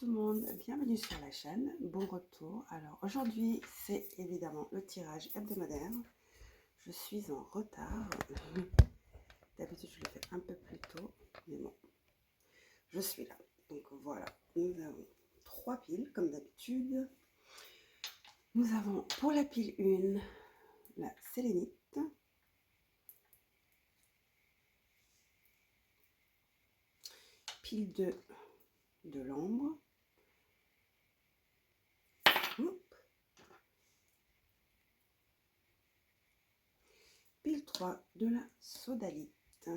tout le monde, bienvenue sur la chaîne, bon retour. Alors aujourd'hui c'est évidemment le tirage hebdomadaire. Je suis en retard, d'habitude je le fais un peu plus tôt, mais bon, je suis là. Donc voilà, nous avons 3 piles comme d'habitude. Nous avons pour la pile 1 la sélénite. Pile 2 de l'ambre. Pile 3 de la sodalite.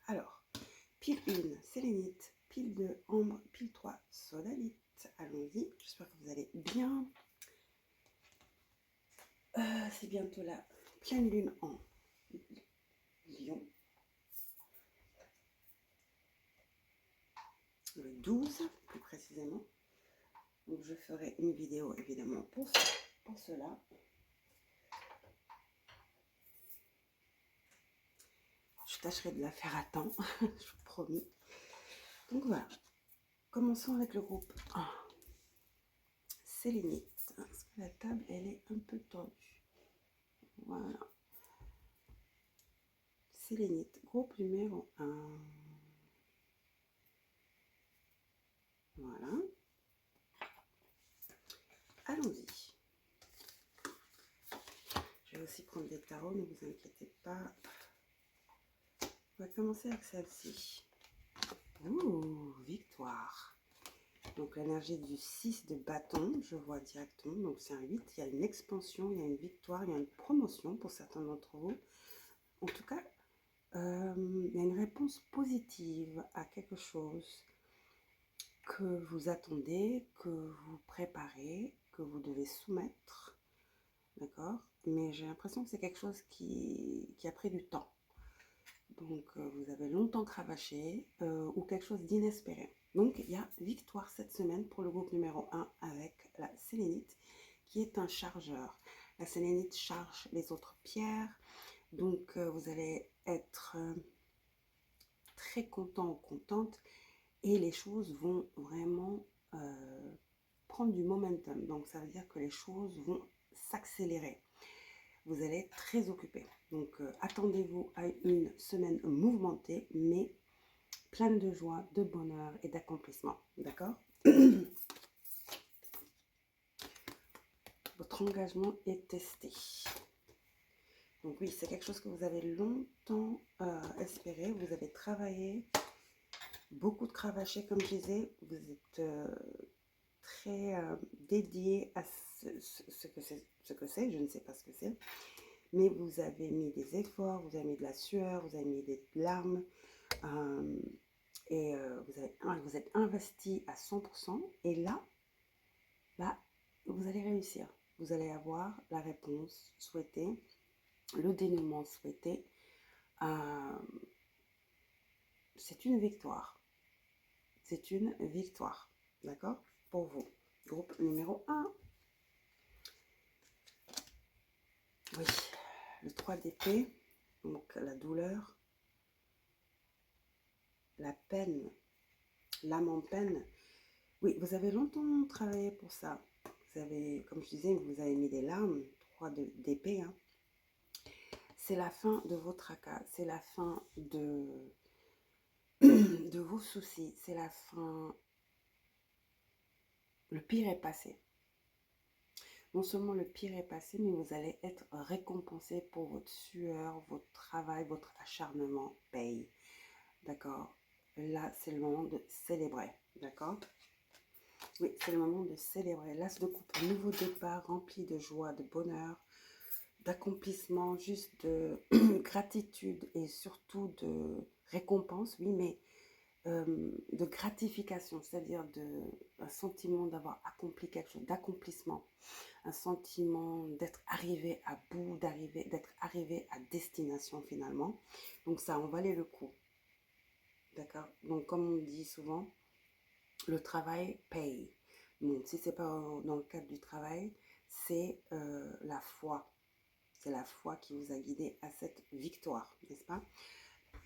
Alors, pile 1 sélénite, pile 2 ambre, pile 3 sodalite. Allons-y, j'espère que vous allez bien. C'est bientôt la pleine lune en Lion. Le 12, plus précisément. Donc je ferai une vidéo évidemment pour cela. Je tâcherai de la faire à temps, je vous promets. Donc voilà, commençons avec le groupe 1. Sélénite. Parce que la table, elle est un peu tendue. Voilà. Sélénite, groupe numéro 1. Voilà. Allons-y. Je vais aussi prendre des tarots, ne vous inquiétez pas. On va commencer avec celle-ci. Ouh, victoire. Donc l'énergie du 6 de bâton, je vois directement. Donc c'est un 8, il y a une expansion, il y a une victoire, il y a une promotion pour certains d'entre vous. En tout cas, il y a une réponse positive à quelque chose que vous attendez, que vous préparez, que vous devez soumettre. D'accord? Mais j'ai l'impression que c'est quelque chose qui a pris du temps. Donc, vous avez longtemps cravaché ou quelque chose d'inespéré. Donc, il y a victoire cette semaine pour le groupe numéro 1 avec la sélénite qui est un chargeur. La sélénite charge les autres pierres. Donc, vous allez être très content ou contente et les choses vont vraiment prendre du momentum. Donc, ça veut dire que les choses vont s'accélérer. Vous allez être très occupé. Donc, attendez-vous à une semaine mouvementée, mais pleine de joie, de bonheur et d'accomplissement. D'accord? Votre engagement est testé. Donc oui, c'est quelque chose que vous avez longtemps espéré. Vous avez travaillé, beaucoup de cravaché, comme je disais. Vous êtes très dédié à ce que c'est. Je ne sais pas ce que c'est. Mais vous avez mis des efforts, vous avez mis de la sueur, vous avez mis des larmes. Et vous êtes investi à 100%. Et là, vous allez réussir. Vous allez avoir la réponse souhaitée, le dénouement souhaité. C'est une victoire. C'est une victoire. D'accord? Pour vous. Groupe numéro 1. Oui. Le 3 d'épée. Donc la douleur. La peine. L'âme en peine. Oui, vous avez longtemps travaillé pour ça. Vous avez, comme je disais, vous avez mis des larmes. 3 d'épée. Hein. C'est la fin de vos tracas. C'est la fin de vos soucis. C'est la fin. Le pire est passé. Non seulement le pire est passé, mais vous allez être récompensé pour votre sueur, votre travail, votre acharnement paye. D'accord? Là, c'est le moment de célébrer. D'accord? Oui, c'est le moment de célébrer. L'as de coupe, un nouveau départ rempli de joie, de bonheur, d'accomplissement, juste de gratitude et surtout de récompense. Oui, mais de gratification, c'est-à-dire un sentiment d'avoir accompli quelque chose, d'accomplissement, un sentiment d'être arrivé à bout, d'être arrivé à destination finalement. Donc ça en valait le coup. D'accord? Donc comme on dit souvent, le travail paye. Donc si ce n'est pas dans le cadre du travail, c'est la foi. c'est la foi qui vous a guidé à cette victoire, n'est-ce pas?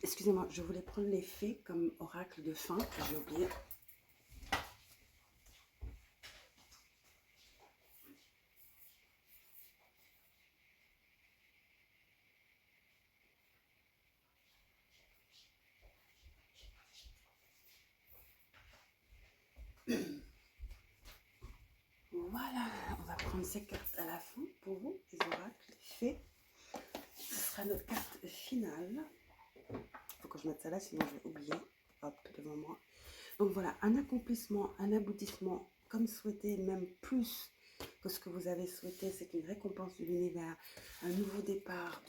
Excusez-moi, je voulais prendre les fées comme oracle de fin, j'ai oublié. Voilà, on va prendre ces cartes à la fin pour vous, les oracles, les fées. Ce sera notre carte finale. Il faut que je mette ça là, sinon je vais oublier. Hop, devant moi. Donc voilà, un accomplissement, un aboutissement, comme souhaité, même plus que ce que vous avez souhaité. C'est une récompense de l'univers, un nouveau départ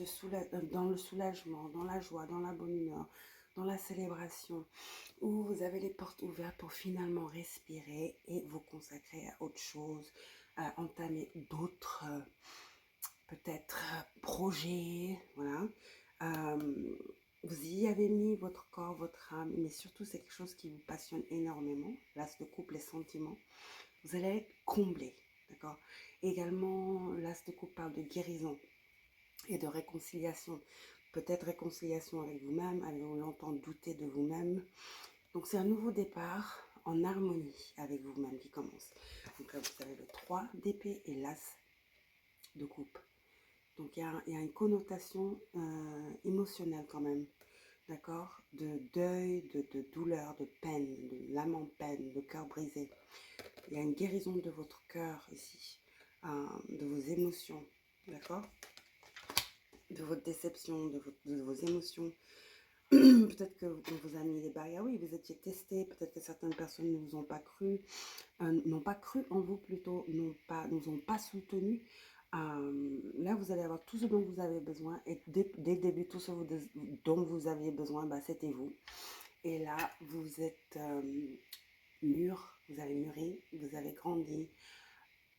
dans le soulagement, dans la joie, dans la bonne humeur, dans la célébration, où vous avez les portes ouvertes pour finalement respirer et vous consacrer à autre chose, à entamer d'autres peut-être projets, voilà. Vous y avez mis votre corps, votre âme, mais surtout c'est quelque chose qui vous passionne énormément, l'as de coupe, les sentiments. Vous allez être comblé, d'accord? Également, l'as de coupe parle de guérison et de réconciliation. Peut-être réconciliation avec vous-même, avez-vous longtemps douté de vous-même. Donc c'est un nouveau départ en harmonie avec vous-même qui commence. Donc là, vous avez le 3 d'épée et l'as de coupe. Donc il y a une connotation émotionnelle quand même, d'accord? De deuil, de douleur, de peine, de l'âme en peine, de cœur brisé. Il y a une guérison de votre cœur ici, de vos émotions, d'accord? De votre déception, de vos émotions. Peut-être qu'on vous a mis des barrières, oui, vous étiez testé, peut-être que certaines personnes ne vous ont pas cru, n'ont pas cru en vous plutôt, ne vous ont pas soutenu. Là, vous allez avoir tout ce dont vous avez besoin et dès le début, tout ce dont vous aviez besoin, bah, c'était vous. Et là, vous êtes mûr, vous avez mûri, vous avez grandi,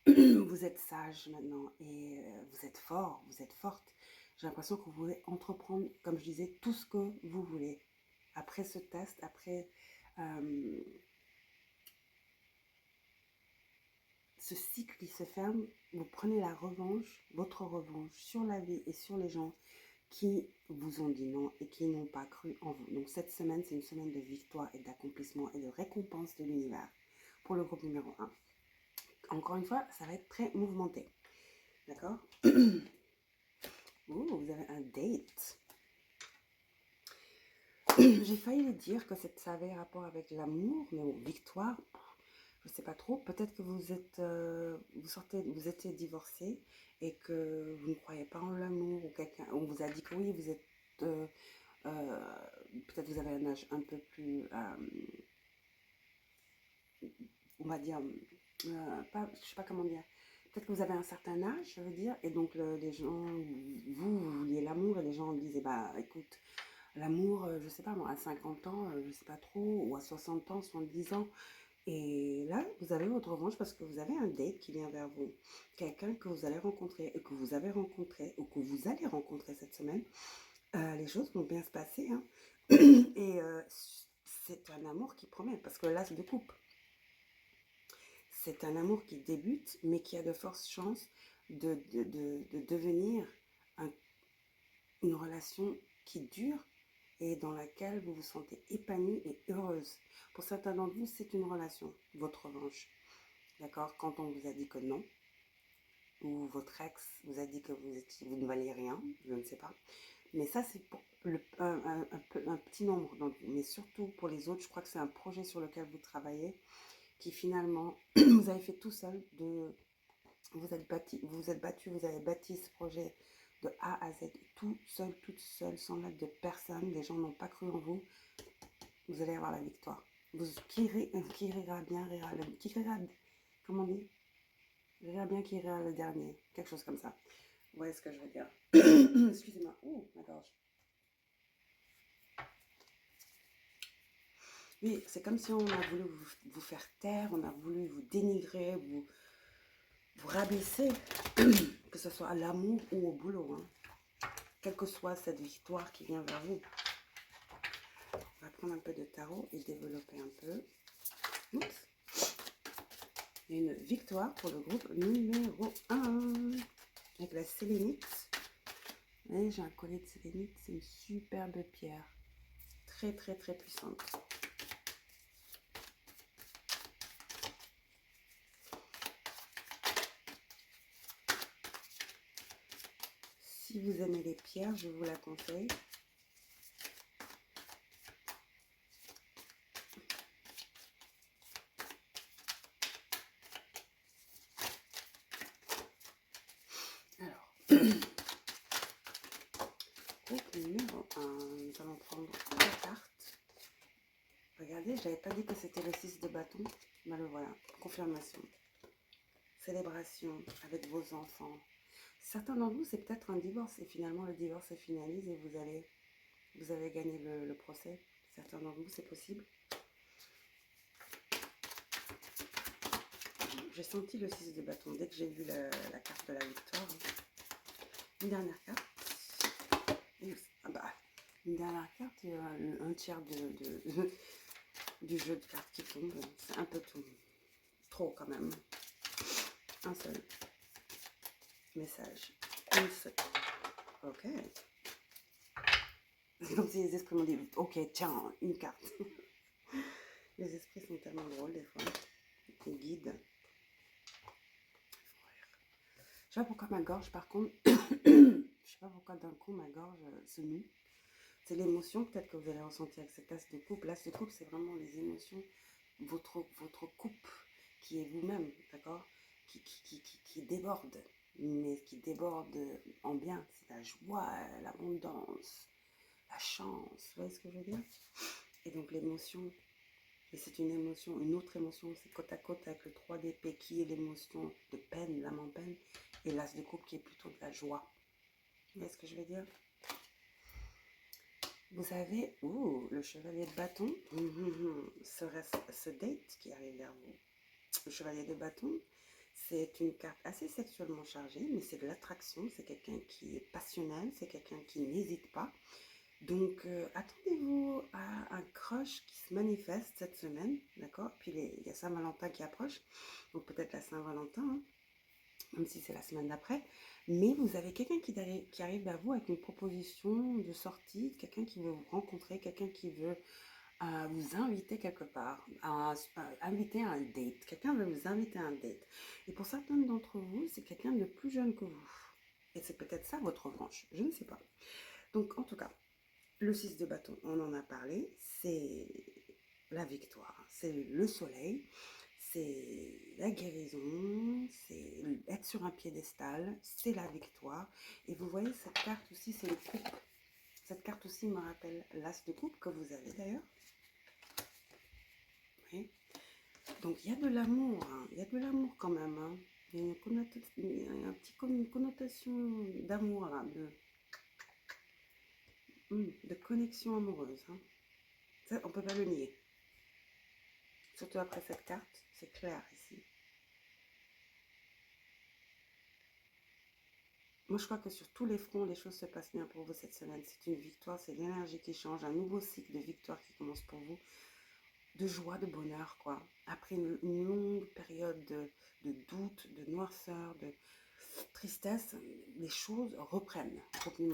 vous êtes sage maintenant et vous êtes fort, vous êtes forte. J'ai l'impression que vous pouvez entreprendre, comme je disais, tout ce que vous voulez. Après ce test, après ce cycle qui se ferme, vous prenez la revanche, votre revanche sur la vie et sur les gens qui vous ont dit non et qui n'ont pas cru en vous. Donc cette semaine, c'est une semaine de victoire et d'accomplissement et de récompense de l'univers pour le groupe numéro 1. Encore une fois, ça va être très mouvementé. D'accord? Vous avez un date. J'ai failli dire que ça avait rapport avec l'amour, mais bon, victoire, je ne sais pas trop. Peut-être que vous étiez divorcé et que vous ne croyez pas en l'amour, ou quelqu'un, on vous a dit que oui, vous êtes, peut-être vous avez un âge un peu plus, on va dire, pas, je ne sais pas comment dire. Peut-être que vous avez un certain âge, je veux dire, et donc les gens, vous vouliez l'amour et les gens disaient, bah écoute, l'amour, je sais pas moi, à 50 ans, je sais pas trop, ou à 60 ans, 70 ans. Et là, vous avez votre revanche parce que vous avez un date qui vient vers vous. Quelqu'un que vous allez rencontrer et que vous avez rencontré ou que vous allez rencontrer cette semaine. Les choses vont bien se passer, hein. Et c'est un amour qui promet parce que l'as de coupe, c'est un amour qui débute mais qui a de fortes chances de devenir une relation qui dure et dans laquelle vous vous sentez épanouie et heureuse. Pour certains d'entre vous, c'est une relation, votre revanche. D'accord? Quand on vous a dit que non, ou votre ex vous a dit que vous ne valiez rien, je ne sais pas. Mais ça, c'est pour un petit nombre d'entre vous. Mais surtout pour les autres, je crois que c'est un projet sur lequel vous travaillez, qui finalement, vous avez fait tout seul. Vous êtes battu, vous avez bâti ce projet de A à Z, tout seul, toute seule, sans l'aide de personne. Les gens n'ont pas cru en vous. Vous allez avoir la victoire. Qui rira bien, comment on dit? Rira bien, qui rira le dernier. Quelque chose comme ça. Vous voyez ce que je veux dire? Excusez-moi. Oh, ma gorge. Oui, c'est comme si on a voulu vous faire taire, on a voulu vous dénigrer, vous rabaisser, que ce soit à l'amour ou au boulot, hein. Quelle que soit cette victoire qui vient vers vous. On va prendre un peu de tarot et développer un peu. Oups. Une victoire pour le groupe numéro 1 avec la sélénite voyez, j'ai un collier de sélénite, c'est une superbe pierre. Très, très, très puissante. Si vous aimez les pierres, je vous la conseille. Alors, groupe numéro 1, nous allons prendre 3 cartes. Regardez, je n'avais pas dit que c'était le 6 de bâton. Ben le voilà, confirmation. Célébration avec vos enfants. Certains d'entre vous, c'est peut-être un divorce et finalement le divorce se finalise et vous avez gagné le procès. Certains d'entre vous, c'est possible. J'ai senti le 6 de bâton dès que j'ai vu la carte de la victoire. Une dernière carte. Ah bah, une dernière carte, il y a un tiers du jeu de cartes qui tombe. C'est un peu trop quand même. Un seul message. Une seule. Ok. C'est comme si les esprits m'ont dit, ok, tiens, une carte. Les esprits sont tellement drôles des fois. Ils guident. Je sais pas pourquoi ma gorge, par contre, je sais pas pourquoi d'un coup ma gorge se noue. C'est l'émotion peut-être que vous allez ressentir avec cette as de coupe. L'as de coupe, c'est vraiment les émotions, votre coupe qui est vous-même, d'accord, qui déborde, mais qui déborde en bien. C'est la joie, l'abondance, la chance, vous voyez ce que je veux dire? Et donc l'émotion, et c'est une émotion, une autre émotion, c'est côte à côte avec le 3 d'épée qui est l'émotion de peine, l'âme en peine, et l'as de coupe qui est plutôt de la joie. Vous voyez ce que je veux dire? Vous avez, le chevalier de bâton, ce date qui arrive vers vous. Le chevalier de bâton, c'est une carte assez sexuellement chargée, mais c'est de l'attraction, c'est quelqu'un qui est passionnel, c'est quelqu'un qui n'hésite pas. Donc, attendez-vous à un crush qui se manifeste cette semaine, d'accord? Puis, il y a Saint-Valentin qui approche, donc peut-être la Saint-Valentin, hein, même si c'est la semaine d'après. Mais vous avez quelqu'un qui arrive vers vous avec une proposition de sortie, quelqu'un qui veut vous rencontrer, quelqu'un qui veut vous inviter quelque part, inviter à un date. Quelqu'un veut vous inviter à un date. Et pour certains d'entre vous, c'est quelqu'un de plus jeune que vous. Et c'est peut-être ça votre revanche, je ne sais pas. Donc, en tout cas, le 6 de bâton, on en a parlé, c'est la victoire, c'est le soleil, c'est la guérison, c'est être sur un piédestal, c'est la victoire. Et vous voyez, cette carte aussi, c'est le coupe. Cette carte aussi me rappelle l'as de coupe que vous avez d'ailleurs. Oui. Donc, il y a de l'amour, hein. Il y a de l'amour quand même. Hein. Il y a une connotation d'amour là, de connexion amoureuse. Hein. Ça, on ne peut pas le nier. Surtout après cette carte, c'est clair ici. Moi, je crois que sur tous les fronts, les choses se passent bien pour vous cette semaine. C'est une victoire, c'est l'énergie qui change, un nouveau cycle de victoire qui commence pour vous. De joie, de bonheur, quoi. Après une longue période de doute, de noirceur, de tristesse, les choses reprennent.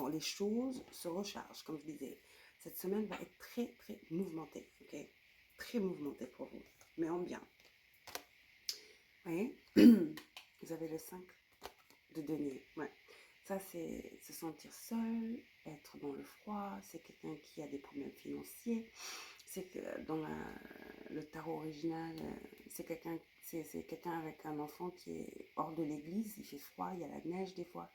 Les choses se rechargent, comme je disais. Cette semaine va être très, très mouvementée, ok? Très mouvementée pour vous, mais en bien. Vous voyez? Vous avez le 5 de denier, ouais. Ça, c'est se sentir seul, être dans le froid, c'est quelqu'un qui a des problèmes financiers. C'est que dans le tarot original, c'est quelqu'un avec un enfant qui est hors de l'église, il fait froid, il y a la neige des fois,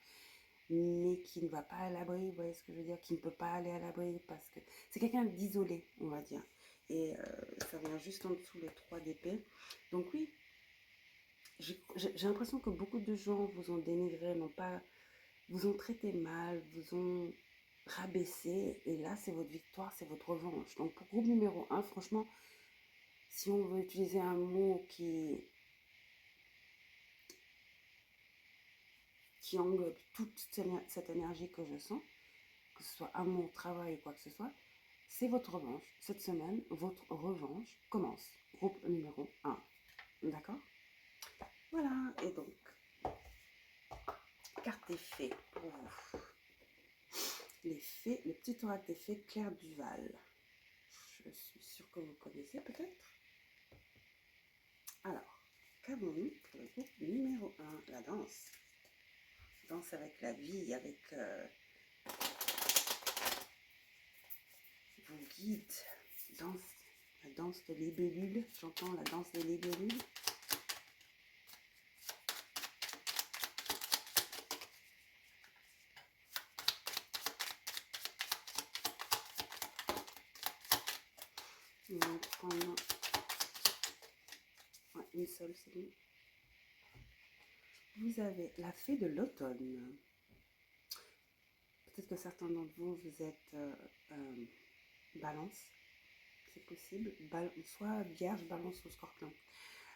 mais qui ne va pas à l'abri, vous voyez ce que je veux dire, qui ne peut pas aller à l'abri parce que c'est quelqu'un d'isolé, on va dire. Et ça vient juste en dessous le 3 d'épée. Donc oui, j'ai l'impression que beaucoup de gens vous ont dénigré, vous ont traité mal, vous ont rabaissé, et là c'est votre victoire, c'est votre revanche. Donc pour groupe numéro 1, franchement, si on veut utiliser un mot qui englobe toute cette énergie que je sens, que ce soit amour, travail ou quoi que ce soit, c'est votre revanche. Cette semaine, votre revanche commence. Groupe numéro 1. D'accord? Voilà, et donc, carte est faite pour vous. les fées, le petit oracle des fées Claire Duval. Je suis sûre que vous connaissez peut-être. Alors, qu'avons-nous pour le groupe numéro 1, la danse. Danse avec la vie, avec vos guides. Danse, la danse de libellule. J'entends la danse des libellules. On va en prendre une seule, c'est bon. Vous avez la fée de l'automne. Peut-être que certains d'entre vous, vous êtes balance, c'est possible, soit vierge, balance ou scorpion.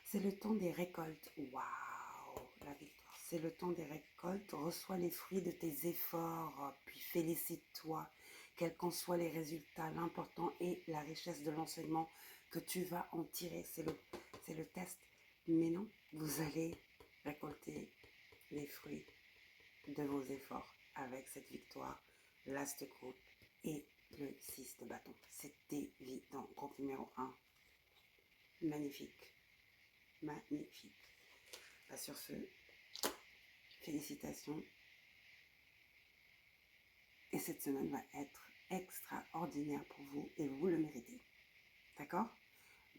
C'est le temps des récoltes. Waouh, la victoire. C'est le temps des récoltes. Reçois les fruits de tes efforts, puis félicite-toi, quels qu'en soient les résultats. L'important est la richesse de l'enseignement que tu vas en tirer. C'est le test. Mais non, vous allez récolter les fruits de vos efforts avec cette victoire, l'as de coupe et le 6 de bâton. C'est évident. Groupe numéro 1. Magnifique. Magnifique. Bah, sur ce, félicitations. Et cette semaine va être extraordinaire pour vous et vous le méritez. D'accord?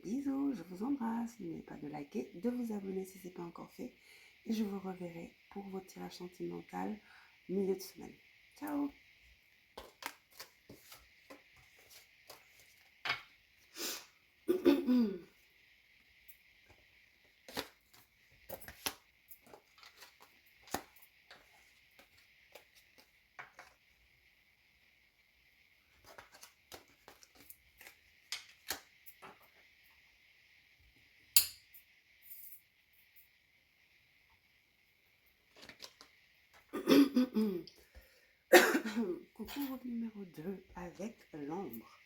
Bisous, je vous embrasse. N'oubliez pas de liker, de vous abonner si ce n'est pas encore fait. Et je vous reverrai pour vos tirages sentimentaux milieu de semaine. Ciao! Coucou, groupe numéro 2 avec l'ombre.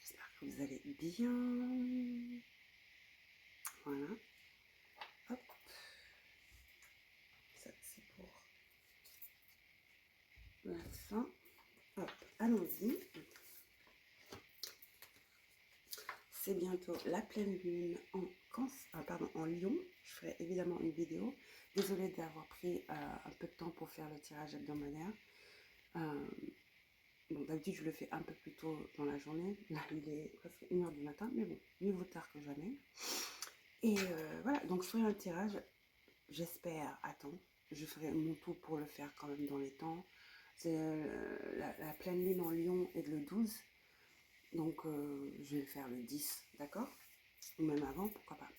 J'espère que vous allez bien. Voilà. Hop. Ça, c'est pour la fin. Hop, allons-y. C'est bientôt la pleine lune en Lion. Je ferai évidemment une vidéo. Désolée d'avoir pris un peu de temps pour faire le tirage hebdomadaire. Bon, d'habitude, je le fais un peu plus tôt dans la journée. Là, il est presque 1h du matin. Mais bon, mieux vaut tard que jamais. Et voilà, donc je ferai un tirage, j'espère, à temps. Je ferai mon tout pour le faire quand même dans les temps. C'est la pleine lune en Lion est le 12. Donc, je vais le faire le 10, d'accord? Ou même avant, pourquoi pas.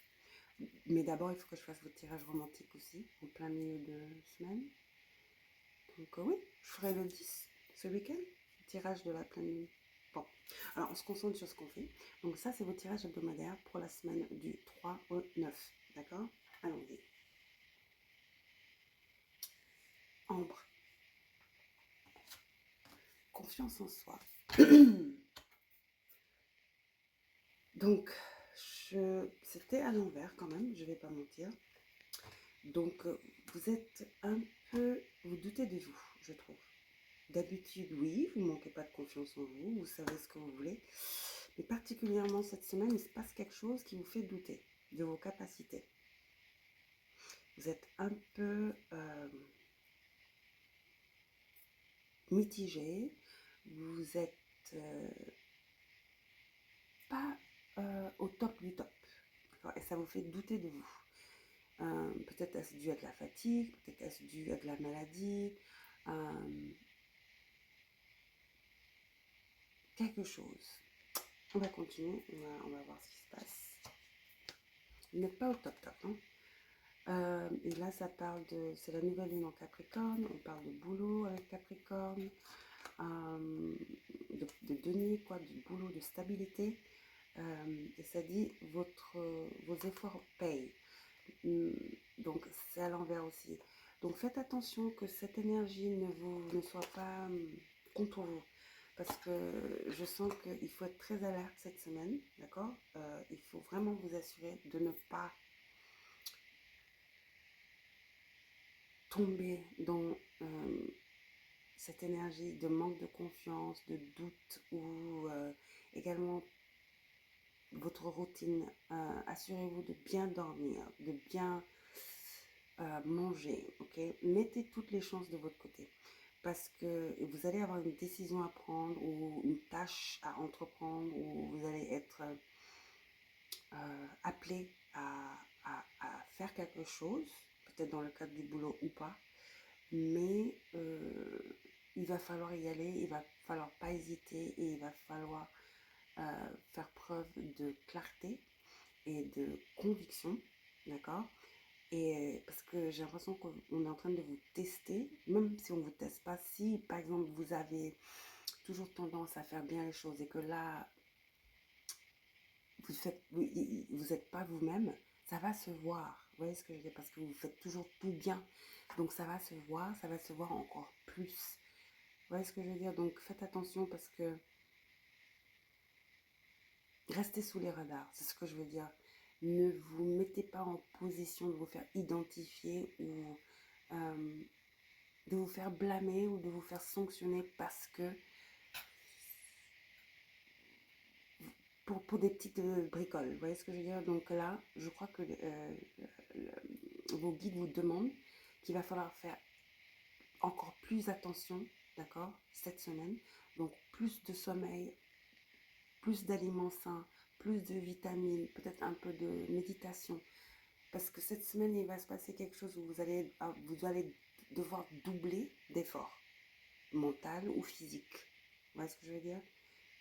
Mais d'abord, il faut que je fasse votre tirage romantique aussi, en plein milieu de semaine. Donc, oui, je ferai le 10 ce week-end, le tirage de la pleine lune. Bon, alors on se concentre sur ce qu'on fait. Donc, ça, c'est votre tirage hebdomadaire pour la semaine du 3 au 9, d'accord? Allons-y. Ambre. Confiance en soi. Donc, c'était à l'envers quand même, je vais pas mentir. Donc, vous êtes un peu, vous doutez de vous, je trouve. D'habitude, oui, vous ne manquez pas de confiance en vous, vous savez ce que vous voulez. Mais particulièrement cette semaine, il se passe quelque chose qui vous fait douter de vos capacités. Vous êtes un peu mitigé, vous êtes pas au top du top. Et ça vous fait douter de vous. Peut-être est-ce dû à de la fatigue, peut-être est-ce dû à de la maladie, quelque chose. On va continuer, on va voir ce qui se passe. Vous n'êtes pas au top top, hein. Et là, ça parle de, c'est la nouvelle lune en Capricorne, on parle de boulot avec Capricorne, de denier, quoi, de boulot, de stabilité. Et ça dit, vos efforts payent. Donc, c'est à l'envers aussi. Donc, faites attention que cette énergie ne soit pas contre vous. Parce que je sens qu'il faut être très alerte cette semaine, d'accord? Il faut vraiment vous assurer de ne pas tomber dans cette énergie de manque de confiance, de doute ou également votre routine. Assurez-vous de bien dormir, de bien manger, ok? Mettez toutes les chances de votre côté parce que vous allez avoir une décision à prendre ou une tâche à entreprendre ou vous allez être appelé à faire quelque chose, peut-être dans le cadre du boulot ou pas, mais il va falloir y aller, il va falloir pas hésiter et il va falloir faire preuve de clarté et de conviction, d'accord? Et parce que j'ai l'impression qu'on est en train de vous tester, même si on ne vous teste pas, si par exemple vous avez toujours tendance à faire bien les choses et que là, vous n'êtes pas vous-même, ça va se voir. Vous voyez ce que je veux dire? Parce que vous faites toujours tout bien. Donc ça va se voir, ça va se voir encore plus. Vous voyez ce que je veux dire? Donc faites attention parce que restez sous les radars, c'est ce que je veux dire. Ne vous mettez pas en position de vous faire identifier ou de vous faire blâmer ou de vous faire sanctionner parce que pour des petites bricoles, vous voyez ce que je veux dire? Donc là, je crois que vos guides vous demandent qu'il va falloir faire encore plus attention, d'accord, cette semaine. Donc plus de sommeil, plus d'aliments sains, plus de vitamines, peut-être un peu de méditation. Parce que cette semaine, il va se passer quelque chose où vous allez devoir doubler d'efforts, mental ou physique. Vous voyez ce que je veux dire?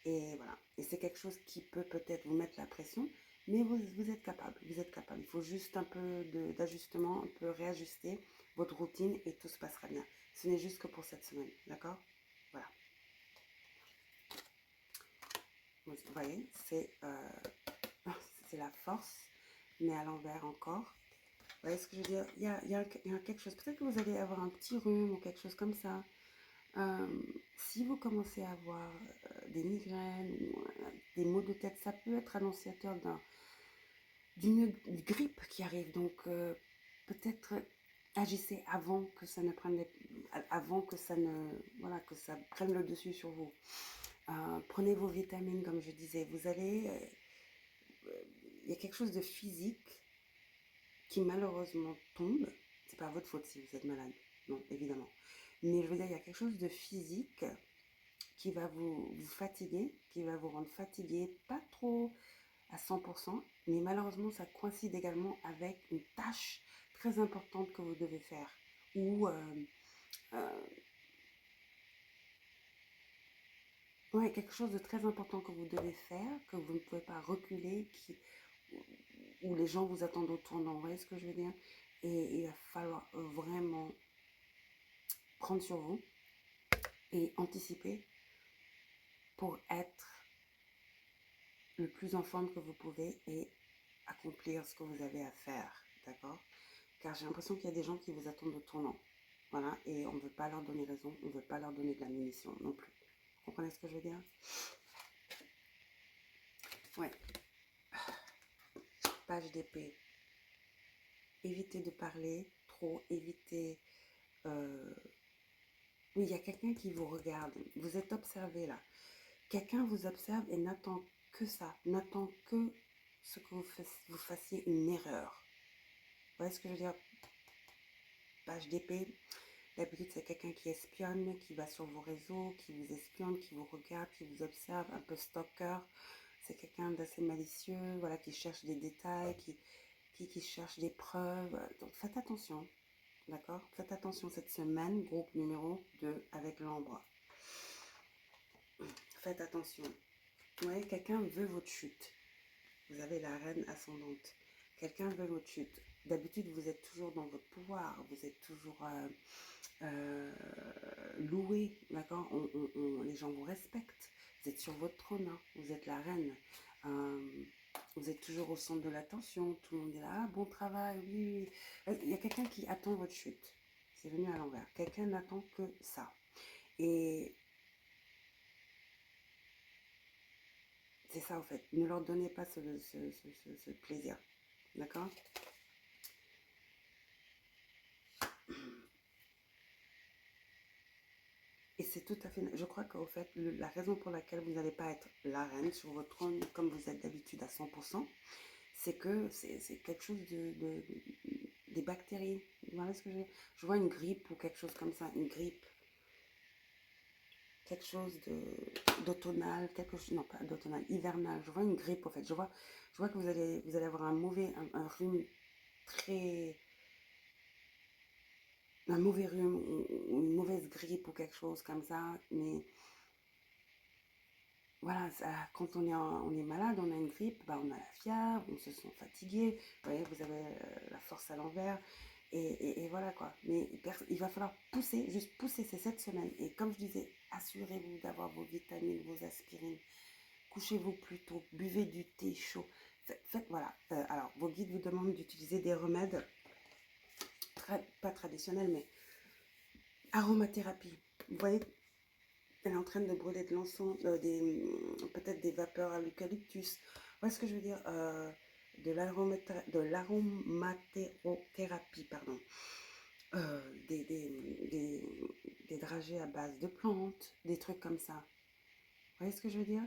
Et voilà. Et c'est quelque chose qui peut peut-être vous mettre la pression, mais vous êtes capable. Vous êtes capable. Il faut juste un peu d'ajustement, un peu réajuster votre routine et tout se passera bien. Ce n'est juste que pour cette semaine. D'accord? Voilà. Vous voyez, c'est la force, mais à l'envers encore. Vous voyez ce que je veux dire? Il y a quelque chose. Peut-être que vous allez avoir un petit rhume ou quelque chose comme ça. Si vous commencez à avoir des migraines ou des maux de tête, ça peut être annonciateur d'une grippe qui arrive. Donc, peut-être agissez avant que ça ne prenne voilà, que ça prenne le dessus sur vous. Prenez vos vitamines, comme je disais. Il y a quelque chose de physique qui malheureusement tombe. C'est pas votre faute si vous êtes malade, non, évidemment. Mais je veux dire, il y a quelque chose de physique qui va vous fatiguer, qui va vous rendre fatigué, pas trop à 100%, mais malheureusement, ça coïncide également avec une tâche très importante que vous devez faire. Ou ouais, quelque chose de très important que vous devez faire, que vous ne pouvez pas reculer, où les gens vous attendent au tournant. Vous voyez ce que je veux dire? Et il va falloir vraiment prendre sur vous et anticiper pour être le plus en forme que vous pouvez et accomplir ce que vous avez à faire, d'accord? Car j'ai l'impression qu'il y a des gens qui vous attendent au tournant, voilà, et on ne veut pas leur donner raison, on ne veut pas leur donner de la munition non plus. Vous comprenez ce que je veux dire? Ouais. Page d'épée. Évitez de parler trop, évitez... Oui, il y a quelqu'un qui vous regarde, vous êtes observé là. Quelqu'un vous observe et n'attend que ça, n'attend que ce que vous fassiez une erreur. Vous voyez ce que je veux dire? Page d'épée, d'habitude c'est quelqu'un qui espionne, qui va sur vos réseaux, qui vous espionne, qui vous regarde, qui vous observe, un peu stalker. C'est quelqu'un d'assez malicieux, voilà, qui cherche des détails, qui cherche des preuves. Donc faites attention, d'accord? Faites attention cette semaine, groupe numéro 2 avec l'ombre. Faites attention. Ouais, quelqu'un veut votre chute. Vous avez la reine ascendante. Quelqu'un veut votre chute. D'habitude, vous êtes toujours dans votre pouvoir. Vous êtes toujours loué. D'accord? Les gens vous respectent. Vous êtes sur votre trône. Hein. Vous êtes la reine. Vous êtes toujours au centre de l'attention. Tout le monde est là. Ah, bon travail. Oui, oui. Il y a quelqu'un qui attend votre chute. C'est venu à l'envers. Quelqu'un n'attend que ça. Et c'est ça, en fait. Ne leur donnez pas ce plaisir. D'accord? Et c'est tout à fait... Je crois qu'au fait, la raison pour laquelle vous n'allez pas être la reine sur votre trône comme vous êtes d'habitude à 100%, c'est que c'est quelque chose des bactéries. Voilà ce que je vois une grippe ou quelque chose comme ça, une grippe, quelque chose d'automnal, quelque chose, non pas d'automnal, hivernal. Je vois une grippe au fait. Je vois que vous allez avoir un rhume très, un mauvais rhume ou une mauvaise grippe ou quelque chose comme ça, mais voilà, quand on est malade, on a une grippe, bah, on a la fièvre, on se sent fatigué, vous voyez, vous avez la force à l'envers, et voilà quoi. Mais il va falloir pousser, juste pousser, c'est cette semaine. Et comme je disais, assurez-vous d'avoir vos vitamines, vos aspirines, couchez-vous plus tôt, buvez du thé chaud. Voilà. Alors, vos guides vous demandent d'utiliser des remèdes, pas traditionnels, mais aromathérapie. Vous voyez, elle est en train de brûler de l'encens, peut-être des vapeurs à l'eucalyptus. Vous voyez ce que je veux dire, de l'aromatérothérapie, pardon. Des dragées à base de plantes, des trucs comme ça. Vous voyez ce que je veux dire?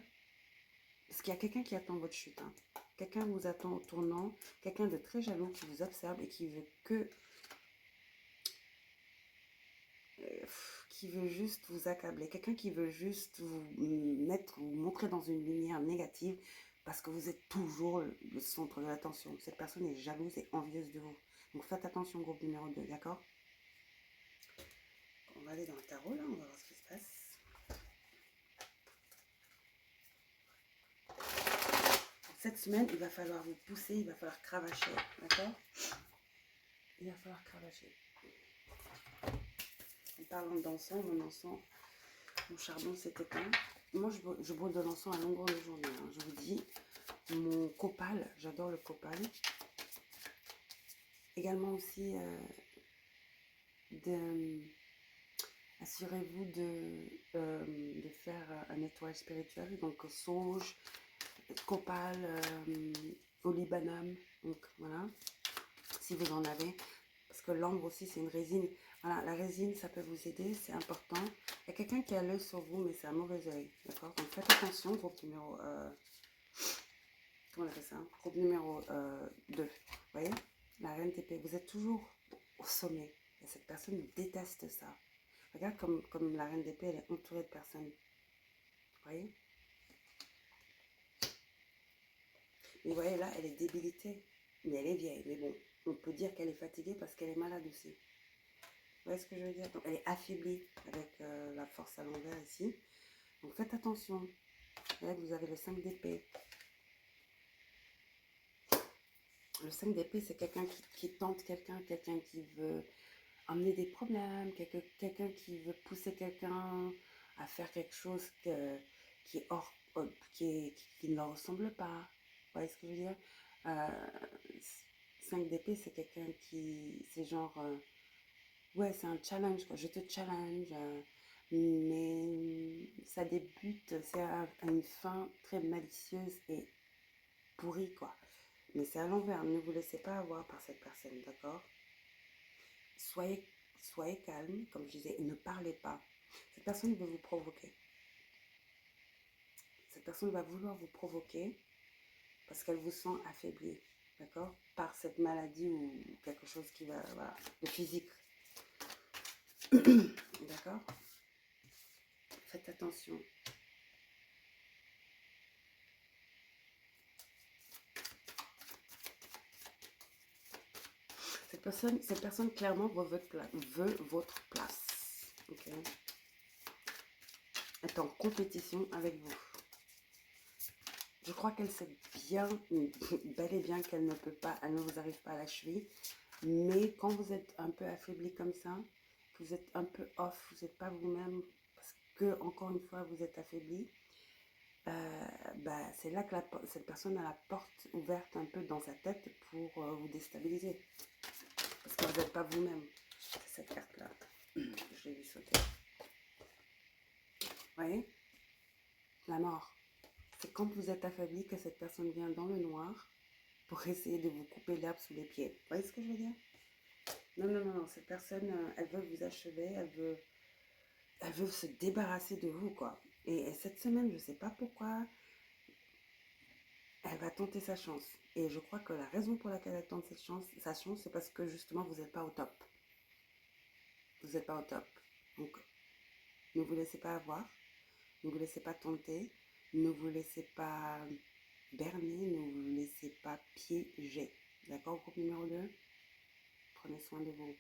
Parce qu'il y a quelqu'un qui attend votre chute. Hein. Quelqu'un vous attend au tournant, quelqu'un de très jaloux qui vous observe et qui veut juste vous accabler, quelqu'un qui veut juste vous montrer dans une lumière négative parce que vous êtes toujours le centre de l'attention. Cette personne est jalouse et envieuse de vous. Donc faites attention, groupe numéro 2, d'accord? On va aller dans le tarot là, on va voir ce qui se passe. Cette semaine, il va falloir vous pousser, il va falloir cravacher, d'accord? Il va falloir cravacher. En parlant d'encens, mon charbon s'est éteint. Moi, je brûle de l'encens à longueur de journée. Hein. Je vous dis, mon copal, j'adore le copal. Également aussi, assurez-vous de faire un nettoyage spirituel. Donc, sauge, copal, olibanum. Donc, voilà, si vous en avez. Parce que l'ambre aussi, c'est une résine. Voilà, la résine, ça peut vous aider, c'est important. Il y a quelqu'un qui a l'œil sur vous, mais c'est un mauvais œil. D'accord? Donc, faites attention, groupe numéro... comment on appelle ça? Groupe numéro 2. Vous voyez? La reine d'épée. Vous êtes toujours au sommet. Et cette personne déteste ça. Regarde comme la reine d'épée, elle est entourée de personnes. Vous voyez? Mais vous voyez, là, elle est débilitée. Mais elle est vieille. Mais bon, on peut dire qu'elle est fatiguée parce qu'elle est malade aussi. Vous voyez ce que je veux dire? Donc, elle est affaiblie avec la force à l'envers ici. Donc, faites attention. Là, vous avez le 5 d'épée. Le 5 d'épée, c'est quelqu'un qui tente quelqu'un qui veut amener des problèmes, quelqu'un qui veut pousser quelqu'un à faire quelque chose qui est hors, qui ne leur ressemble pas. Vous voyez ce que je veux dire? 5 d'épée, c'est quelqu'un c'est genre, ouais, c'est un challenge, quoi. Je te challenge, mais ça débute, c'est à une fin très malicieuse et pourrie, quoi. Mais c'est à l'envers, ne vous laissez pas avoir par cette personne, d'accord? Soyez calme, comme je disais, et ne parlez pas. Cette personne veut vous provoquer. Cette personne va vouloir vous provoquer parce qu'elle vous sent affaibli, d'accord? Par cette maladie ou quelque chose qui va, voilà, de physique. D'accord? Faites attention. Cette personne clairement veut votre place. Ok? Elle est en compétition avec vous. Je crois qu'elle sait bien, bel et bien qu'elle ne peut pas, elle ne vous arrive pas à la cheville. Mais quand vous êtes un peu affaibli comme ça, que vous êtes un peu off, vous n'êtes pas vous-même, parce que, encore une fois, vous êtes affaibli, c'est là que cette personne a la porte ouverte un peu dans sa tête pour vous déstabiliser. Parce que vous n'êtes pas vous-même. C'est cette carte-là. Je l'ai vu sauter. Vous voyez? La mort. C'est quand vous êtes affaibli que cette personne vient dans le noir pour essayer de vous couper l'herbe sous les pieds. Vous voyez ce que je veux dire? Non, non, non, non. Cette personne, elle veut vous achever, elle veut elle veut se débarrasser de vous, quoi. Et cette semaine, je ne sais pas pourquoi, elle va tenter sa chance. Et je crois que la raison pour laquelle elle tente sa chance, c'est parce que justement, vous n'êtes pas au top. Vous n'êtes pas au top. Donc, ne vous laissez pas avoir, ne vous laissez pas tenter, ne vous laissez pas berner, ne vous laissez pas piéger. D'accord, groupe numéro 2? Prenez soin de vous.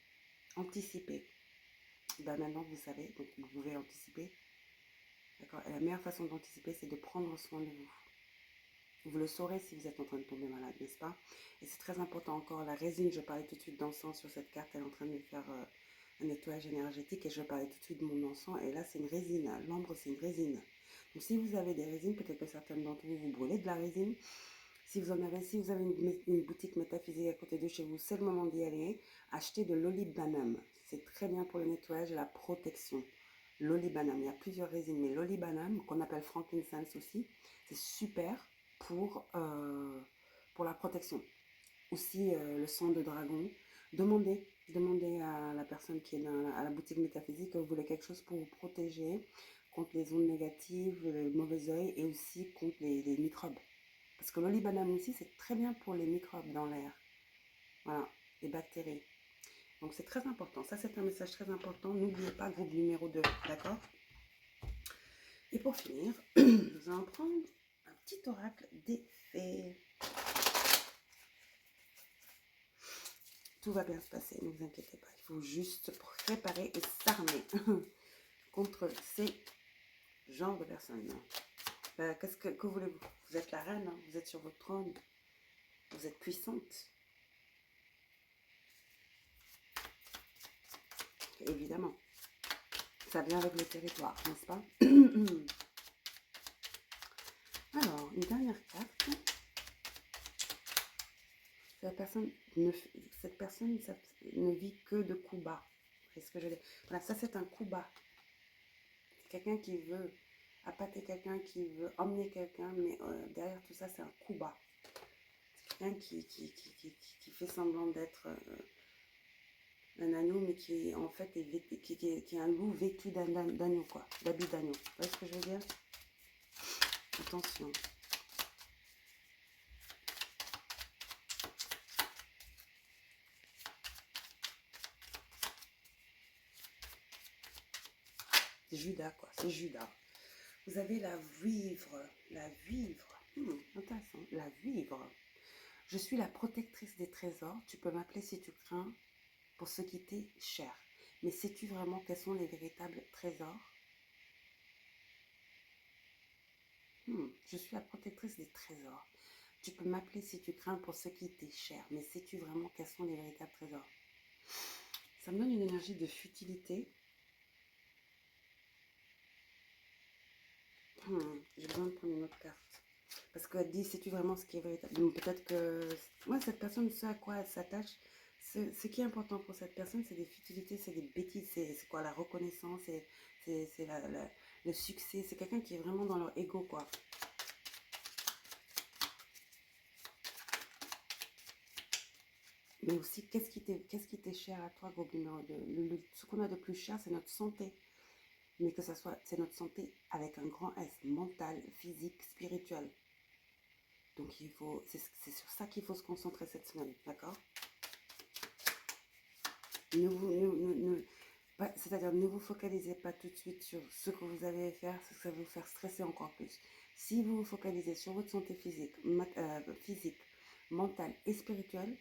Anticipez. Ben maintenant, vous savez, donc vous pouvez anticiper. D'accord. Et la meilleure façon d'anticiper, c'est de prendre soin de vous. Vous le saurez si vous êtes en train de tomber malade, n'est-ce pas? Et c'est très important encore, la résine, je parlais tout de suite d'encens sur cette carte, elle est en train de me faire un nettoyage énergétique et je parlais tout de suite de mon encens et là c'est une résine, l'ambre c'est une résine. Donc si vous avez des résines, peut-être que certaines d'entre vous, vous brûlez de la résine. Si vous avez une boutique métaphysique à côté de chez vous, c'est le moment d'y aller. Achetez de l'olibanum, c'est très bien pour le nettoyage et la protection. L'olibanum, il y a plusieurs résines, mais l'olibanum, qu'on appelle frankincense aussi, c'est super pour la protection. Aussi le sang de dragon. Demandez à la personne qui est à la boutique métaphysique que vous voulez quelque chose pour vous protéger contre les ondes négatives, le mauvais oeil et aussi contre les microbes. Parce que l'olibanum aussi, c'est très bien pour les microbes dans l'air. Voilà, les bactéries. Donc c'est très important. Ça, c'est un message très important. N'oubliez pas, groupe numéro 2, d'accord? Et pour finir, nous allons prendre un petit oracle des fées. Tout va bien se passer, ne vous inquiétez pas. Il faut juste préparer et s'armer contre ces genres de personnes. Qu'est-ce que voulez-vous? Vous êtes la reine, hein, vous êtes sur votre trône, vous êtes puissante. Et évidemment, ça vient avec le territoire, n'est-ce pas? Alors, une dernière carte. Cette personne ne vit que de coups bas. Est-ce que je l'ai? Voilà, ça c'est un coup bas. C'est quelqu'un qui veut appâter quelqu'un, qui veut emmener quelqu'un, mais derrière tout ça, c'est un coup bas. C'est quelqu'un qui fait semblant d'être un agneau, mais qui en fait qui est un loup vêtu d'agneau, quoi, d'habit d'agneau. Vous voyez ce que je veux dire? Attention. C'est Judas, quoi, c'est Judas. Vous avez la vivre, intéressant, la vivre. Je suis la protectrice des trésors, tu peux m'appeler si tu crains pour ce qui t'est cher. Mais sais-tu vraiment quels sont les véritables trésors? Je suis la protectrice des trésors. Tu peux m'appeler si tu crains pour ce qui t'est cher. Mais sais-tu vraiment quels sont les véritables trésors? Ça me donne une énergie de futilité. J'ai besoin de prendre une autre carte. Parce qu'elle dit, sais-tu vraiment ce qui est véritable? Donc peut-être que moi, cette personne, ce à quoi elle s'attache, ce qui est important pour cette personne, c'est des futilités, c'est des bêtises, c'est quoi? La reconnaissance, c'est le succès. C'est quelqu'un qui est vraiment dans leur ego, quoi. Mais aussi, qu'est-ce qui t'est cher à toi, groupe numéro 2? Ce qu'on a de plus cher, c'est notre santé. Mais que ça soit, c'est notre santé avec un grand S, mental, physique, spirituel. Donc c'est sur ça qu'il faut se concentrer cette semaine, d'accord? C'est-à-dire ne vous focalisez pas tout de suite sur ce que vous allez faire, ce que ça va vous faire stresser encore plus. Si vous vous focalisez sur votre santé physique, mentale et spirituelle,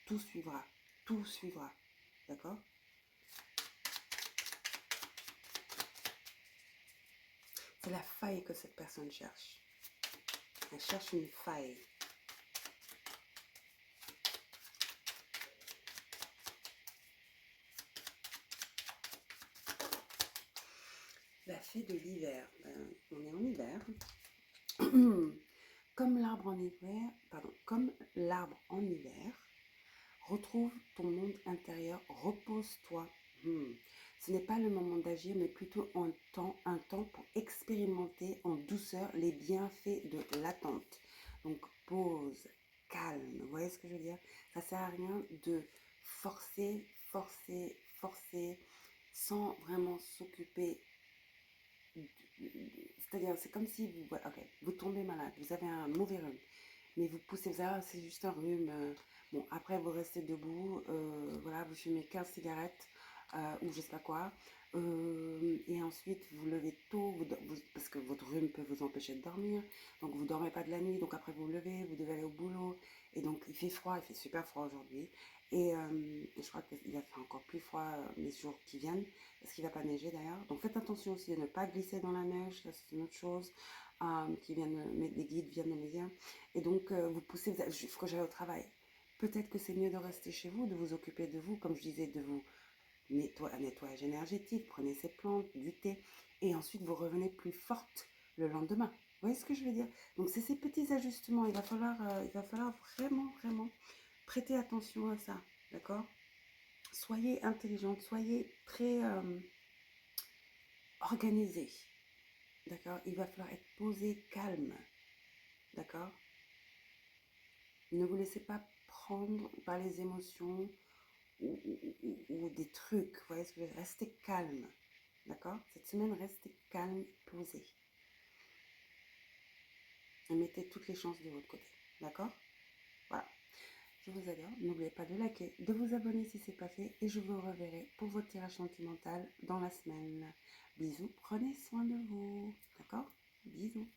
tout suivra, d'accord? C'est la faille que cette personne cherche. Elle cherche une faille. La fée de l'hiver. On est en hiver. Comme l'arbre en hiver, retrouve ton monde intérieur, repose-toi. Ce n'est pas le moment d'agir, mais plutôt un temps pour expérimenter en douceur les bienfaits de l'attente. Donc pause, calme, vous voyez ce que je veux dire? Ça ne sert à rien de forcer. sans vraiment s'occuper. C'est-à-dire, c'est comme si vous, voilà, ok, vous tombez malade, vous avez un mauvais rhume, mais vous poussez, vous ah, c'est juste un rhume. Bon, après, vous restez debout, voilà, vous fumez 15 cigarettes ou je sais pas quoi. Et ensuite, vous levez tôt, parce que votre rhume peut vous empêcher de dormir. Donc, vous dormez pas de la nuit. Donc, après, vous vous levez, vous devez aller au boulot. Et donc, il fait froid, il fait super froid aujourd'hui. Et je crois qu'il va faire encore plus froid les jours qui viennent, parce qu'il va pas neiger d'ailleurs. Donc, faites attention aussi de ne pas glisser dans la neige, ça c'est une autre chose les guides viennent de me dire. Et donc, vous poussez, il faut que j'aille au travail. Peut-être que c'est mieux de rester chez vous, de vous occuper de vous, comme je disais, de vous un nettoyage énergétique, prenez ces plantes, du thé, et ensuite vous revenez plus forte le lendemain. Vous voyez ce que je veux dire? Donc c'est ces petits ajustements, il va falloir vraiment, vraiment prêter attention à ça, d'accord? Soyez intelligente, soyez très organisée, d'accord? Il va falloir être posé, calme, d'accord? Ne vous laissez pas prendre par les émotions ou des trucs, vous voyez ce que je veux dire? Restez calme, d'accord? Cette semaine, restez calme, posé. Et mettez toutes les chances de votre côté, d'accord? Voilà. Je vous adore. N'oubliez pas de liker, de vous abonner si ce n'est pas fait. Et je vous reverrai pour votre tirage sentimental dans la semaine. Bisous, prenez soin de vous. D'accord? Bisous.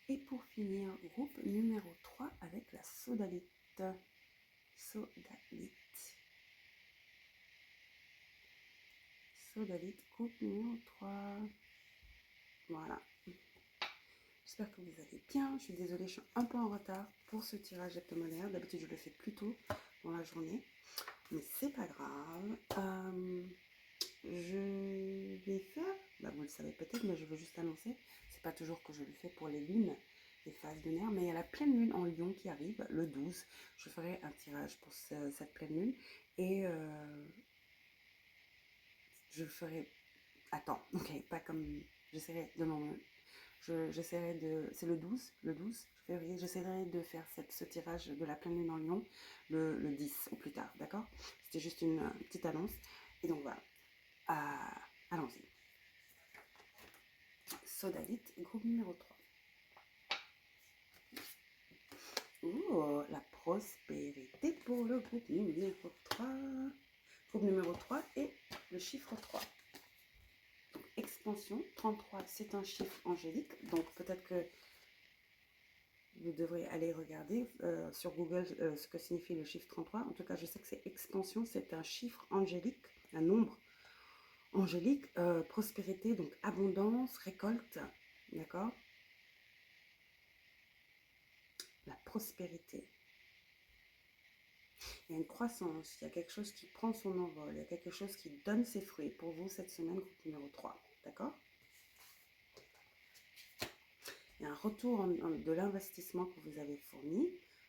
Et pour finir, groupe numéro 3 avec la sodalite. Sodalite. Sodalite, groupe numéro 3. Voilà. J'espère que vous allez bien. Je suis désolée, je suis un peu en retard pour ce tirage hebdomadaire. D'habitude, je le fais plus tôt dans la journée. Mais c'est pas grave. Je vais faire, bah vous le savez peut-être, mais je veux juste annoncer, c'est pas toujours que je le fais pour les lunes, les phases lunaires, mais il y a la pleine lune en Lion qui arrive le 12. Je ferai un tirage pour cette pleine lune et je ferai. Attends, ok, pas comme. J'essaierai de non, j'essaierai de. C'est le 12 février, j'essaierai de faire ce tirage de la pleine lune en Lion le 10 ou plus tard, d'accord? C'était juste une petite annonce. Et donc voilà. Allons-y. Sodalite, groupe numéro 3. Oh, la prospérité pour le groupe numéro 3. Groupe numéro 3 et le chiffre 3. Donc, expansion, 33, c'est un chiffre angélique. Donc, peut-être que vous devrez aller regarder sur Google ce que signifie le chiffre 33. En tout cas, je sais que c'est expansion, c'est un chiffre angélique, un nombre angélique, prospérité, donc abondance, récolte, d'accord? La prospérité. Il y a une croissance, il y a quelque chose qui prend son envol, il y a quelque chose qui donne ses fruits pour vous cette semaine, groupe numéro 3, d'accord? Il y a un retour de l'investissement que vous avez fourni,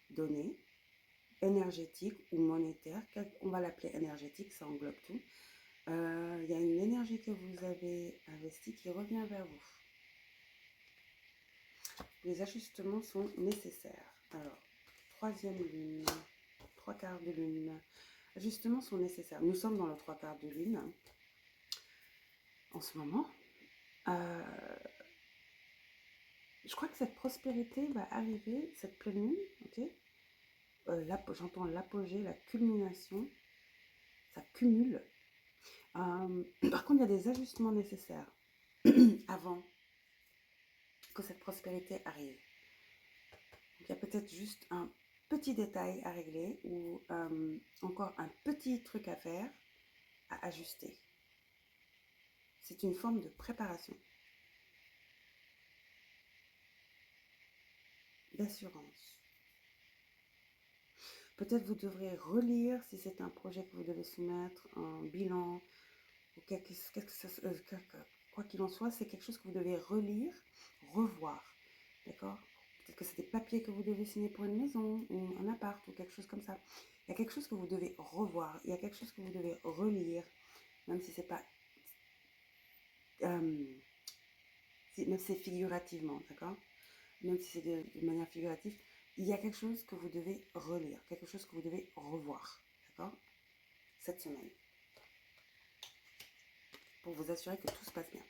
donné, énergétique ou monétaire, on va l'appeler énergétique, ça englobe tout. Il y a une énergie que vous avez investie qui revient vers vous. Les ajustements sont nécessaires. Alors, troisième lune, 3/4 de lune. Ajustements sont nécessaires. Nous sommes dans le 3/4 de lune en ce moment. Je crois que cette prospérité va arriver, cette pleine lune, ok? J'entends l'apogée, la culmination, ça cumule. Par contre, il y a des ajustements nécessaires avant que cette prospérité arrive. Donc, il y a peut-être juste un petit détail à régler ou encore un petit truc à faire, à ajuster. C'est une forme de préparation, d'assurance. Peut-être vous devrez relire, si c'est un projet que vous devez soumettre, un bilan, ou quoi qu'il en soit, c'est quelque chose que vous devez relire, revoir, d'accord? Peut-être que c'est des papiers que vous devez signer pour une maison ou un appart ou quelque chose comme ça. Il y a quelque chose que vous devez revoir. Il y a quelque chose que vous devez relire, même si c'est pas... même si c'est figurativement, d'accord? Même si c'est de manière figurative, il y a quelque chose que vous devez relire, quelque chose que vous devez revoir, d'accord? Cette semaine, pour vous assurer que tout se passe bien.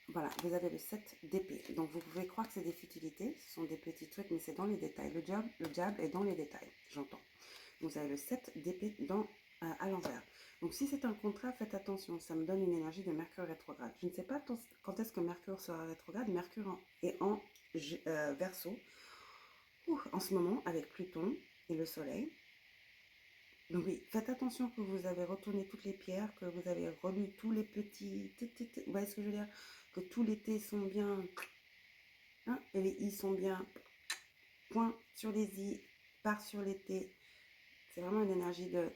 Voilà, vous avez le 7 d'épée. Donc vous pouvez croire que c'est des futilités, ce sont des petits trucs, mais c'est dans les détails. Le diable est dans les détails, j'entends. Vous avez le 7 d'épée à l'envers. Donc si c'est un contrat, faites attention, ça me donne une énergie de Mercure rétrograde. Je ne sais pas quand est-ce que Mercure sera rétrograde. Mercure est en Verseau en ce moment avec Pluton et le Soleil. Donc oui, faites attention que vous avez retourné toutes les pierres, que vous avez relu tous les petits... Vous voyez ce que je veux dire? Que tous les T sont bien... Hein, et les I sont bien... Point sur les I, part sur les T. C'est vraiment une énergie de...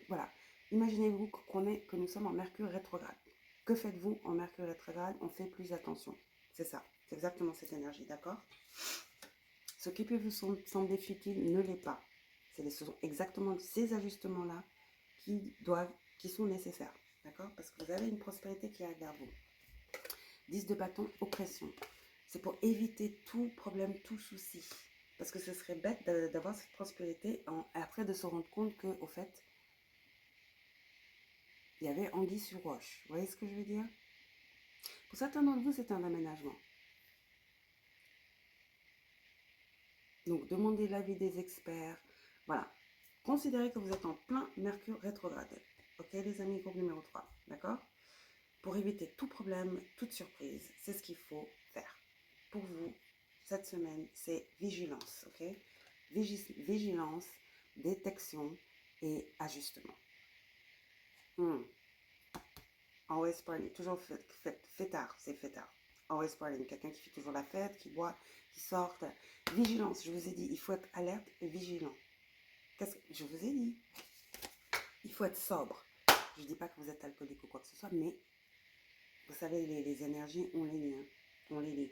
Voilà. Imaginez-vous que nous sommes en Mercure rétrograde. Que faites-vous en Mercure rétrograde? On fait plus attention. C'est ça. C'est exactement cette énergie, d'accord? Ce qui peut vous sembler futile ne l'est pas. Ce sont exactement ces ajustements-là qui sont nécessaires. D'accord? Parce que vous avez une prospérité qui arrive vers vous. 10 de bâton, oppression. C'est pour éviter tout problème, tout souci. Parce que ce serait bête d'avoir cette prospérité après de se rendre compte qu'au fait, il y avait anguille sur roche. Vous voyez ce que je veux dire? Pour certains d'entre vous, c'est un aménagement. Donc, demandez l'avis des experts. Voilà. Considérez que vous êtes en plein Mercure rétrograde. Ok, les amis, groupe numéro 3. D'accord? Pour éviter tout problème, toute surprise, c'est ce qu'il faut faire. Pour vous, cette semaine, c'est vigilance. Ok? Vigilance, détection et ajustement. Always partying, toujours fêtard, c'est fêtard. Always partying, quelqu'un qui fait toujours la fête, qui boit, qui sort. Vigilance, je vous ai dit, il faut être alerte et vigilant. Qu'est-ce que je vous ai dit? Il faut être sobre. Je ne dis pas que vous êtes alcoolique ou quoi que ce soit, mais vous savez, les énergies, on les lit. Hein. On les lit.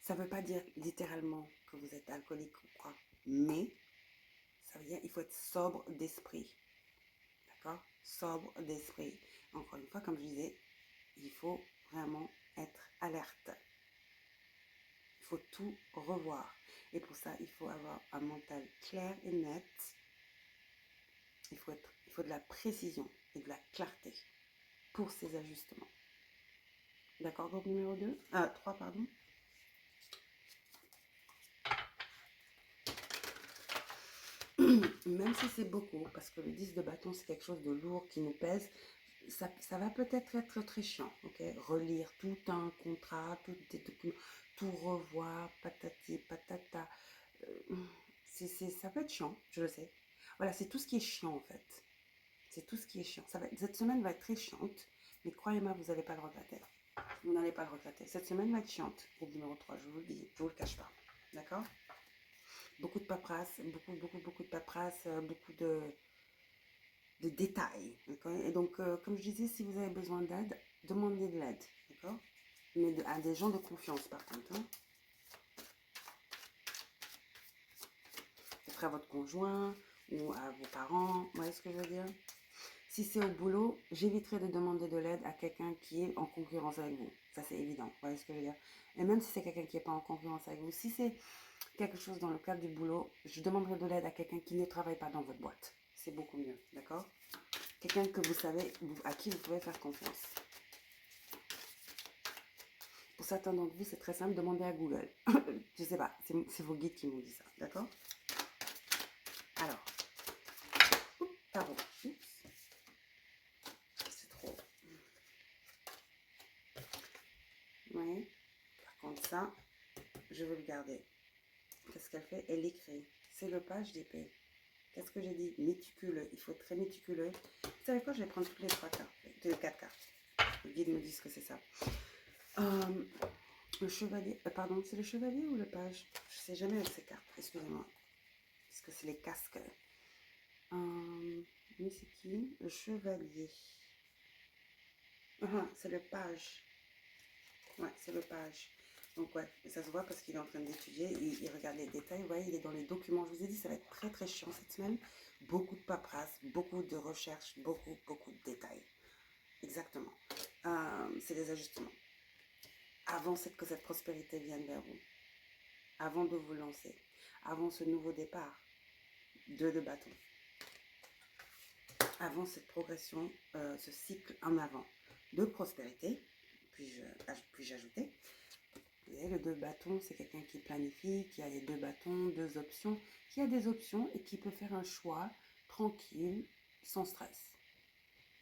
Ça ne veut pas dire littéralement que vous êtes alcoolique ou quoi, mais ça veut dire qu'il faut être sobre d'esprit. D'accord? Sobre d'esprit. Encore une fois, comme je disais, il faut vraiment être alerte. Il faut tout revoir. Et pour ça, il faut avoir un mental clair et net. Il faut de la précision et de la clarté pour ces ajustements. D'accord, groupe numéro 2 3, pardon. Même si c'est beaucoup, parce que le 10 de bâton, c'est quelque chose de lourd qui nous pèse, ça va peut-être être très chiant, ok? Relire tout un contrat, tout revoir, patati, patata. Ça peut être chiant, je le sais. Voilà, c'est tout ce qui est chiant en fait. C'est tout ce qui est chiant. Cette semaine va être très chiante, mais croyez-moi, vous n'allez pas le regretter. Vous n'allez pas le regretter. Cette semaine va être chiante, groupe numéro 3, je vous le dis, je vous le cache pas. D'accord? Beaucoup de paperasse, beaucoup de paperasse, beaucoup de détails. Et donc, comme je disais, si vous avez besoin d'aide, demandez de l'aide. D'accord? Mais à des gens de confiance, par contre. Hein. Peut-être à votre conjoint ou à vos parents. Vous voyez ce que je veux dire? Si c'est au boulot, j'éviterai de demander de l'aide à quelqu'un qui est en concurrence avec vous. Ça, c'est évident. Vous voyez ce que je veux dire? Et même si c'est quelqu'un qui n'est pas en concurrence avec vous, si c'est quelque chose dans le cadre du boulot, je demanderai de l'aide à quelqu'un qui ne travaille pas dans votre boîte. C'est beaucoup mieux, d'accord? Quelqu'un que vous savez, à qui vous pouvez faire confiance. Pour certains d'entre vous, c'est très simple, demandez à Google. Je ne sais pas, c'est vos guides qui m'ont dit ça, d'accord? Alors, pardon, c'est trop. Oui, par contre ça, je veux le garder. Qu'est-ce qu'elle fait? Elle écrit. C'est le page d'épée. Qu'est-ce que j'ai dit? Méticuleux. Il faut être très méticuleux. Vous savez quoi? Je vais prendre toutes les 3 cartes. Les 4 cartes. Les guides me disent que c'est ça. Le chevalier. Pardon, c'est le chevalier ou le page? Je ne sais jamais avec ces cartes. Excusez-moi. Parce que c'est les casques. Mais c'est qui? Le chevalier. C'est le page. Ouais, c'est le page. Donc ouais, ça se voit parce qu'il est en train d'étudier, il regarde les détails, vous voyez, il est dans les documents. Je vous ai dit, ça va être très très chiant cette semaine. Beaucoup de paperasse, beaucoup de recherches, beaucoup de détails. Exactement. C'est des ajustements. Avant que cette prospérité vienne vers vous, avant de vous lancer, avant ce nouveau départ de bâton, avant cette progression, ce cycle en avant de prospérité, puis-je ajouter. Vous voyez, le 2 bâtons, c'est quelqu'un qui planifie, qui a les 2 bâtons, 2 options, qui a des options et qui peut faire un choix tranquille, sans stress.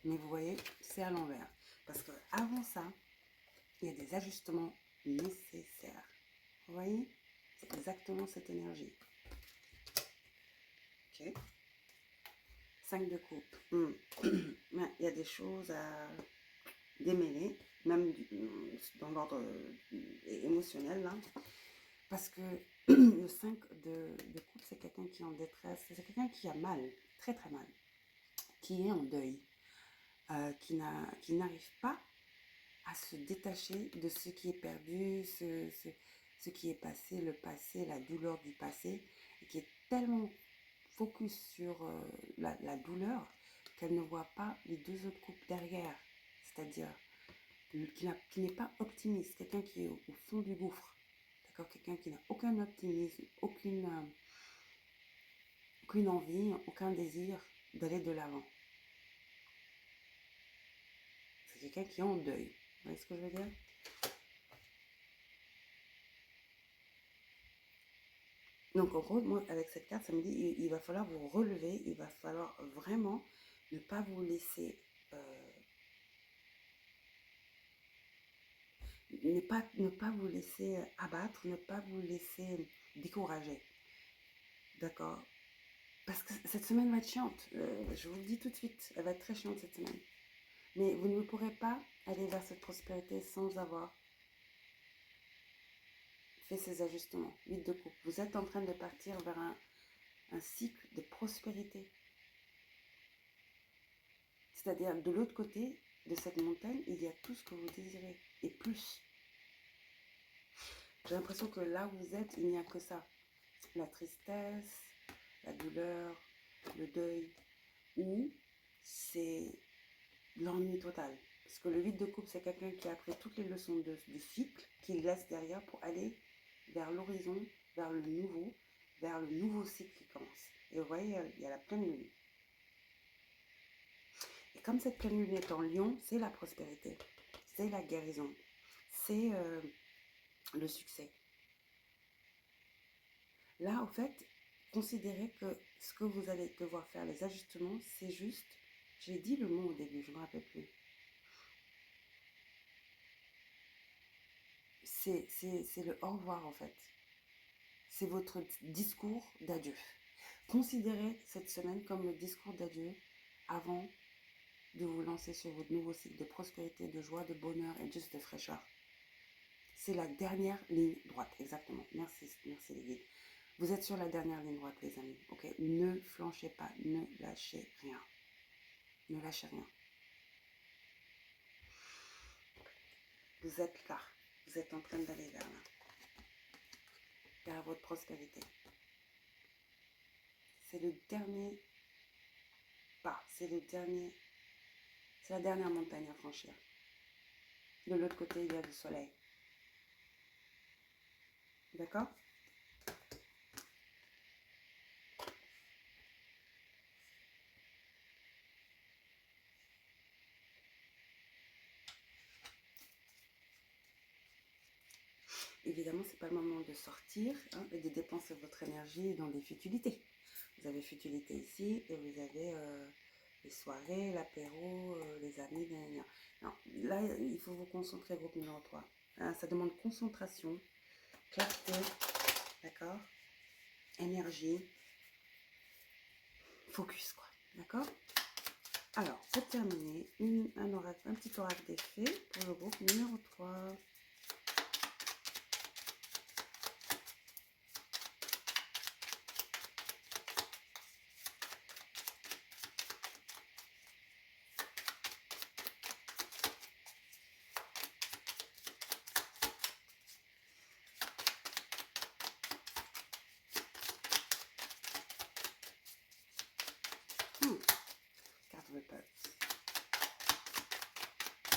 Mais vous voyez, c'est à l'envers. Parce qu'avant ça, il y a des ajustements nécessaires. Vous voyez, c'est exactement cette énergie. Ok. 5 de coupe. Il y a des choses à démêler, même dans l'ordre émotionnel, là. Parce que le 5 de coupe, c'est quelqu'un qui est en détresse, c'est quelqu'un qui a mal, très très mal, qui est en deuil, qui n'arrive pas à se détacher de ce qui est perdu, ce qui est passé, le passé, la douleur du passé, et qui est tellement focus sur la douleur qu'elle ne voit pas les 2 autres coupes derrière, c'est-à-dire qui n'est pas optimiste, quelqu'un qui est au fond du gouffre, d'accord, quelqu'un qui n'a aucun optimisme, aucune envie, aucun désir d'aller de l'avant. C'est quelqu'un qui est en deuil. Vous voyez ce que je veux dire? Donc en gros, moi avec cette carte, ça me dit il va falloir vous relever, il va falloir vraiment ne pas vous laisser ne pas vous laisser abattre, ne pas vous laisser décourager. D'accord? Parce que cette semaine va être chiante. Je vous le dis tout de suite, elle va être très chiante cette semaine. Mais vous ne pourrez pas aller vers cette prospérité sans avoir fait ces ajustements. 8 de coupe. Vous êtes en train de partir vers un cycle de prospérité. C'est-à-dire, de l'autre côté de cette montagne, il y a tout ce que vous désirez. Et plus. J'ai l'impression que là où vous êtes, il n'y a que ça. La tristesse, la douleur, le deuil. Ou c'est l'ennui total. Parce que le 8 de coupe, c'est quelqu'un qui a appris toutes les leçons du cycle, qu'il laisse derrière pour aller vers l'horizon, vers le nouveau cycle qui commence. Et vous voyez, il y a la pleine lune. Et comme cette pleine lune est en lion, c'est la prospérité, c'est la guérison, c'est le succès. Là, en fait, considérez que ce que vous allez devoir faire, les ajustements, c'est juste, j'ai dit le mot au début, je ne me rappelle plus. C'est le au revoir en fait. C'est votre discours d'adieu. Considérez cette semaine comme le discours d'adieu avant de vous lancer sur votre nouveau cycle de prospérité, de joie, de bonheur et juste de fraîcheur. C'est la dernière ligne droite, exactement. Merci les guides. Vous êtes sur la dernière ligne droite, les amis. Ok, ne flanchez pas, ne lâchez rien. Ne lâchez rien. Vous êtes là. Vous êtes en train d'aller vers là. Vers votre prospérité. C'est le dernier pas. C'est la dernière montagne à franchir. De l'autre côté, il y a le soleil. D'accord? Évidemment, ce n'est pas le moment de sortir et de dépenser votre énergie dans des futilités. Vous avez futilité ici et vous avez les soirées, l'apéro, les amis. Non, là, il faut vous concentrer, groupe numéro 3. Ça demande concentration, clarté, d'accord? Énergie, focus, quoi. D'accord? Alors, pour terminer, un petit oracle des fées pour le groupe numéro 3.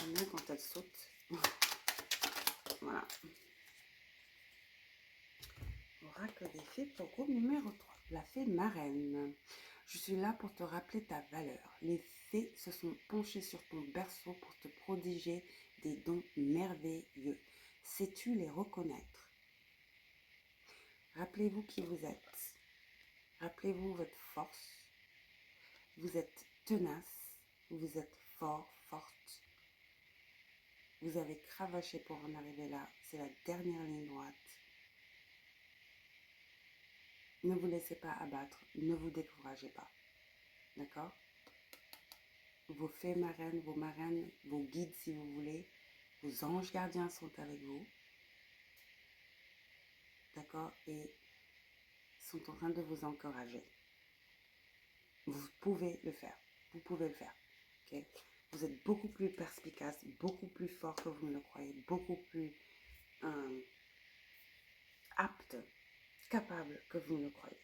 J'aime bien quand elle saute. Voilà. Oracle des fées pour groupe numéro 3. La fée marraine. Je suis là pour te rappeler ta valeur. Les fées se sont penchées sur ton berceau pour te prodiger des dons merveilleux. Sais-tu les reconnaître? Rappelez-vous qui vous êtes. Rappelez-vous votre force. Vous êtes tenace. Vous êtes fort, forte. Vous avez cravaché pour en arriver là. C'est la dernière ligne droite. Ne vous laissez pas abattre. Ne vous découragez pas. D'accord? Vos fées marraines, vos guides si vous voulez, vos anges gardiens sont avec vous. D'accord? Et sont en train de vous encourager. Vous pouvez le faire. Vous pouvez le faire. Okay? Vous êtes beaucoup plus perspicace, beaucoup plus fort que vous ne le croyez, beaucoup plus apte, capable que vous ne le croyez.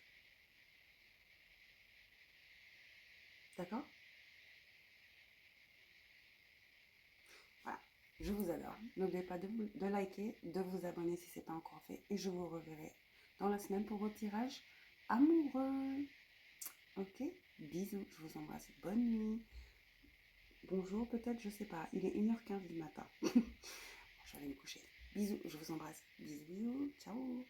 D'accord? Voilà. Je vous adore. N'oubliez pas de liker, de vous abonner si ce n'est pas encore fait. Et je vous reverrai dans la semaine pour vos tirages amoureux. Ok? Bisous. Je vous embrasse. Bonne nuit. Bonjour peut-être, je sais pas. Il est 1h15 du matin. Je vais aller me coucher. Bisous. Je vous embrasse. Bisous, bisous. Ciao.